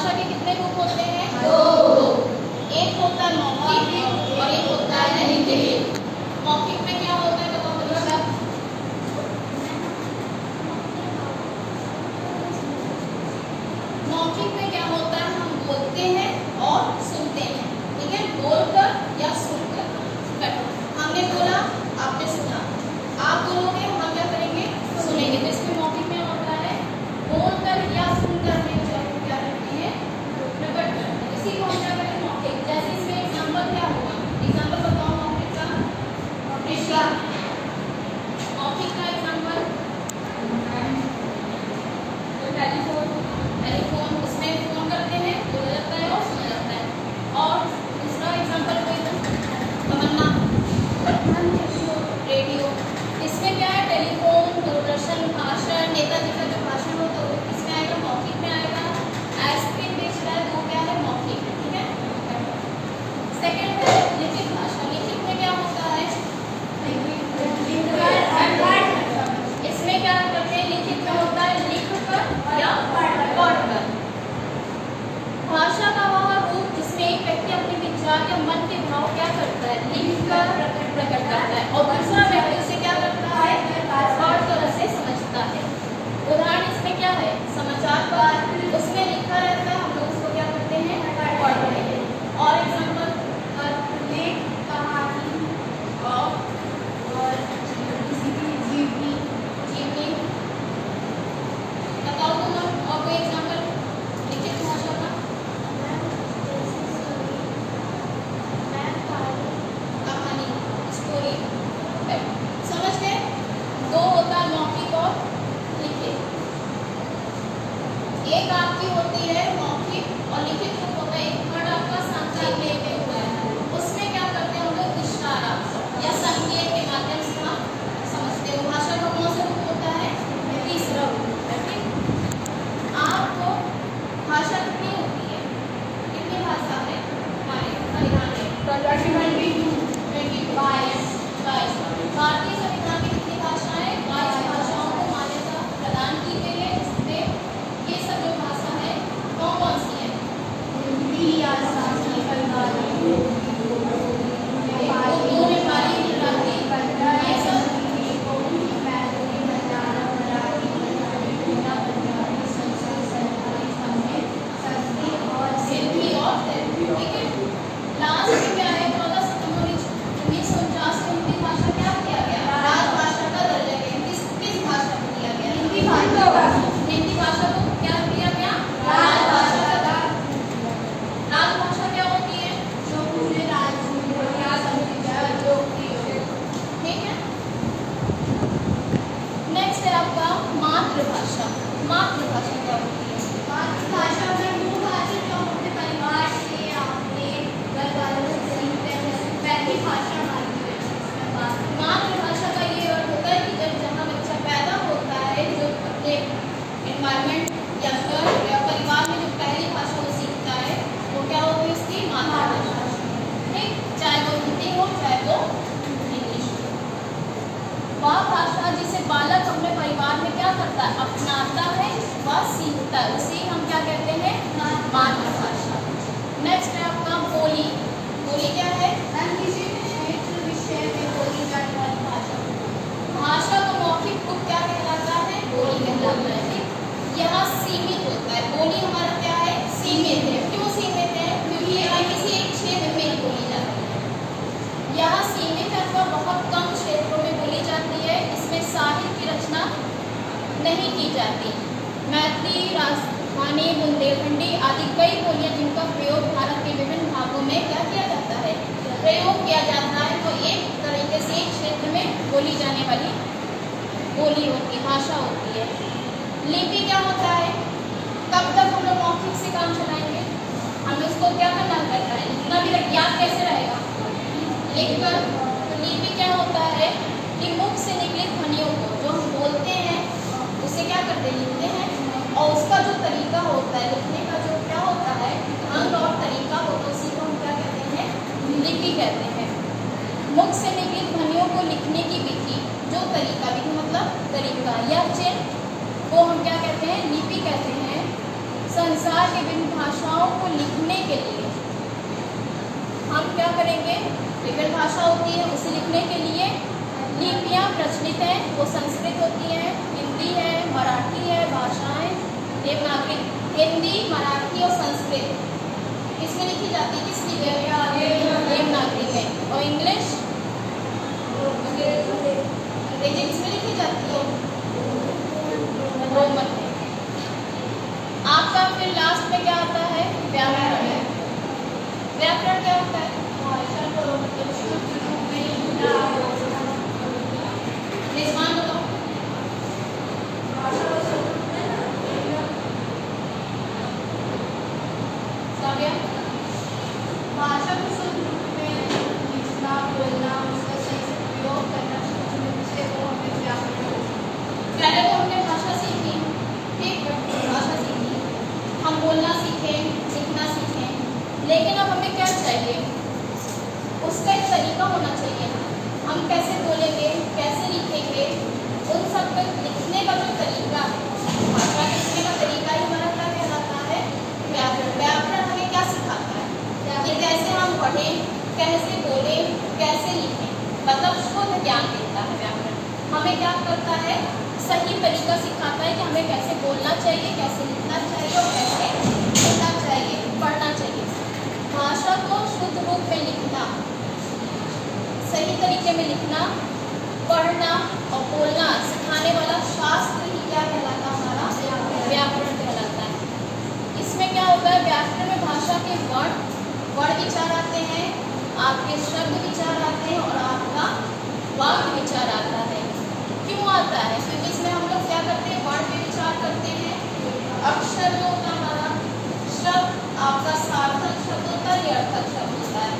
भाषा के कितने रूप होते हैं? दो। एक होता है मौखिक और एक होता है लिखित। मौखिक में क्या होता है बताओ बच्चा? मौखिक में क्या होता है? हम बोलते हैं और सुनते हैं, ठीक है, बोलकर या सुनकर। हमने बोला, आपने सुना, आप बोलोगे, हम क्या करेंगे? सुनेंगे। तो इसमें मौखिक में होता है बोलकर या सुनकर में क्या करते हैं? प्रकट करते हैं। इसी को हम क्या करें? मौखिक। जैसे इसमें एग्जाम्पल क्या होगा? एग्जाम्पल बताओ मौखिक का। मौखिक का एग्जाम्पल टेलीफोन, उसमें फोन करते हैं, बोला जाता है और सुना जाता है। और दूसरा एग्जाम्पल कोई तमन्ना, रेडियो। इसमें क्या है? टेलीफोन, दूरदर्शन, भाषण, नेताजी का जो भाषण हो तो इसमें आएगा, मौखिक में आएगा। आइसक्रीम बेच रहा है तो क्या है? मौखिक है, ठीक है। सेकंड है लिखित भाषा। लिखित में क्या होता है? इसमें क्या करते हैं? लिखित में होता है लिखकर या पढ़कर। भाषा का वह रूप जिसमें एक व्यक्ति अपने विचार या मन के भाव क्या करता है? लिखकर प्रकट करता है, और दूसरा व्यक्ति उसे क्या करता है? पढ़कर उसे समझता है। उदाहरण इसमें क्या है? समाचार पत्र, उसमें लिखा रहता है, हम लोग उसको क्या करते हैं? पढ़ते हैं। और एग्जाम्पल लेख, कहानी और किसी की जीवनी। बताओ तुम और कोई एग्जाम्पल लिखित भाषा का? कहानी, स्टोरी। समझ गए? दो होता है मौखिक और लिखित। एक आपकी होती है मौखिक और लिखित रूप होता है। एक वर्ड आपका संकेत होता है, उसमें क्या करते हैं हम लोग? इशारा या संकेत के माध्यम से हम समझते हैं। भाषा का कौन सा रूप होता है? तीसरा रूप है, ठीक। आपको भाषा कितनी होती है? कितनी भाषा है हमारे संविधान में? 22। भारतीय संविधान में कितनी भाषाएं? 22 भाषाओं को मान्यता प्रदान की गई है। इसमें ये सब जो भाषा है कौन कौन सी है? हिंदी, आसामी, बंगाली, उर्दू, नेपाली, गुजराती, ये सब सिंधी और तेलुगु, ठीक है। लास्ट में क्या है? 14 सितंबर 1949 में हिंदी भाषा क्या किया गया? राजभाषा का दर्जा दिया। किस भाषा को दिया गया? हिंदी भाषा। हिंदी भाषा को क्या दिया गया? राजभाषा का दर्जा। राजभाषा क्या होती है? जो पूरे राज्य में क्या समझा जो ठीक है। नेक्स्ट है आपका मातृभाषा। मातृभाषा क्या होती है? मातृभाषा में वो भाषा जो अपने परिवार से अपने घर वालों से सीखते हैं, पहली भाषा मातृभाषा का ये अर्थ होता है कि जब जहाँ बच्चा पैदा होता है, जो अपने एनवायरमेंट या घर या परिवार में जो पहली भाषा वो सीखता है वो क्या होती है? उसकी मातृभाषा, ठीक। चाहे वो हिंदी हो चाहे वो इंग्लिश हो। वह भाषा जिसे बालक अपने परिवार में क्या करता है? अपनाता है, वह सीखता है, उसे हम क्या कहते हैं? मातृभाषा। नेक्स्ट है आपका बोली। बोली क्या है? किसी क्षेत्र विषय में बोली जाने वाली भाषा। भाषा का मौखिक रूप क्या कहलाता है? बोली कहलाता है, ठीक। यहाँ सीमित होता है। बोली हमारा क्या है? सीमित है। क्यों सीमित है? क्योंकि ये किसी एक क्षेत्र में ही बोली जाती है। यहाँ सीमित अथवा बहुत कम क्षेत्रों में बोली जाती है। इसमें साहित्य की रचना नहीं की जाती। मैथिली, राजस्थानी, बुंदेलखंडी आदि कई बोलियां जिनका प्रयोग भारत के विभिन्न भागों में क्या किया जाता है? प्रयोग किया जाता है। तो एक तरीके से एक क्षेत्र में बोली जाने वाली बोली होती है, भाषा होती है। लिपि क्या होता है? कब तक हम लोग मौखिक से काम चलाएंगे? हमें उसको क्या करना पड़ता है? इतना भी याद कैसे रहेगा? लिखकर। तो लिपि क्या होता है कि मुख से निकले ध्वनियों को जो हम बोलते हैं उसे क्या करते हैं? लिखते हैं। और उसका जो तरीका होता है लिखने का, जो क्या होता है ढंग और तरीका होता है, उसी को हम क्या कहते हैं? लिपि कहते हैं। मुख से निकली ध्वनियों को लिखने की विधि, जो तरीका, विधि मतलब तरीका या चिन्ह, वो हम क्या कहते हैं? लिपि कहते हैं। संसार के विभिन्न भाषाओं को लिखने के लिए हम क्या करेंगे, विभिन्न भाषा होती है उसे लिखने के लिए लिपियाँ प्रचलित हैं, वो संस्कृत होती हैं, हिंदी है, मराठी है, भाषाएं देवनागरी, हिंदी, मराठी और संस्कृत किसमें लिखी जाती है, किस लिपि में, देवनागरी में। और इंग्लिश अंग्रेजी किसमें लिखी जाती है, रोमन में। आपका फिर लास्ट में क्या आता है, व्याकरण है। व्याकरण क्या होता है, निष्मान बताओ। भाषा को शुद्ध रूप में लिखना, बोलना, उसका सही से प्रयोग करना, पहले तो हमने भाषा सीखी, ठीक, भाषा सीखी, हम बोलना सीखें, लिखना सीखें, लेकिन अब हमें क्या चाहिए, उसका एक तरीका होना चाहिए। हम कैसे बोलेंगे, कैसे लिखेंगे, उन सब पर लिखने का जो तरीका है, भाषा लिखने का तरीका ही हमारा क्या कहलाता है, व्याकरण। व्याकरण हमें क्या सिखाता है कि कैसे हम पढ़ें, कैसे बोलें, कैसे लिखें, मतलब शुद्ध ज्ञान देता है व्याकरण। हमें क्या करता है, सही तरीका सिखाता है कि हमें कैसे बोलना चाहिए, कैसे लिखना चाहिए और कैसे लिखना चाहिए, पढ़ना चाहिए। भाषा को शुद्ध रूप में लिखना, सही तरीके में लिखना, पढ़ना और बोलना सिखाने वाला शास्त्र ही क्या कहलाता है, हमारा व्याकरण कहलाता है। इसमें क्या होता है, व्याकरण में भाषा के वर्ण विचार आते हैं, आपके शब्द विचार आते हैं और आपका वाक्य विचार आता है। क्यों आता है, क्योंकि इसमें हम लोग क्या करते हैं, वर्ण पे विचार करते हैं। अक्षर जो होता है हमारा, शब्द आपका सार्थक शब्द होता है, निरर्थक शब्द होता है।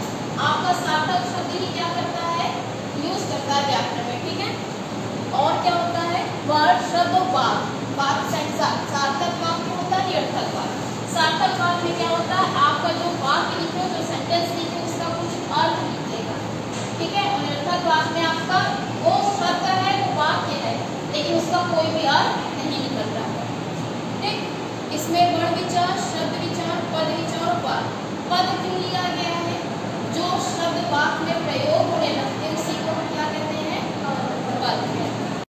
आपका सार्थक शब्द ही क्या करता है, यूज करता है व्याकरण में, ठीक है। और क्या होता है, वर्ण, शब्द और वाक्य, सार्थक वाक्य होता है, निरर्थक वाक्य। सार्थक वाक्य में क्या होता है, आपका जो वाक्य लिखे हो, जो सेंटेंस लिखे उसका कुछ अर्थ निकलेगा, ठीक है। और निरर्थक वाक्य में आपका वो शब्द है, वो वाक्य है, लेकिन उसका कोई भी अर्थ नहीं निकल रहा है, ठीक। इसमें वर्ण विचार, शब्द विचार, पद विचार और वाक्य। पद क्यों